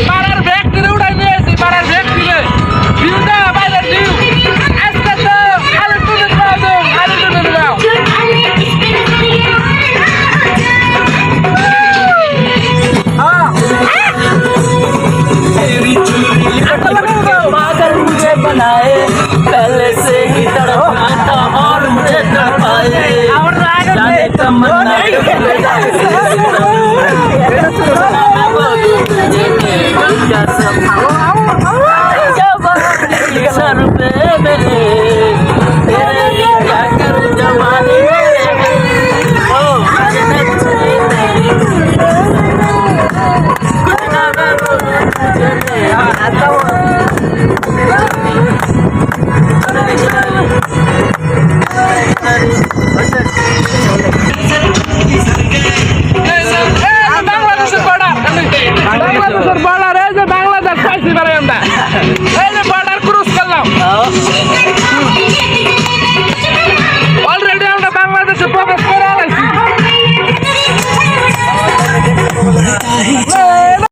পাড়ার ব্যক্তিরে উঠাই নিয়েছি পাড়ার ব্যক্তিরে ভিউটা বাইরের ভিউ আজকে তো খালি টুনে দাও খালি টুনে দাও पागल मुझे बनाए पहले से ही तड़पाता और मुझे तड़पाए जाने तमन्ना सर पे मेरे तेरे लिए क्या करूं जमाने ओ कुछ ना मैं बोलूं तुझे आता हूं বাংলাদেশের বর্ডার এই যে বাংলাদেশ পাইছি পারে আমরা এই যে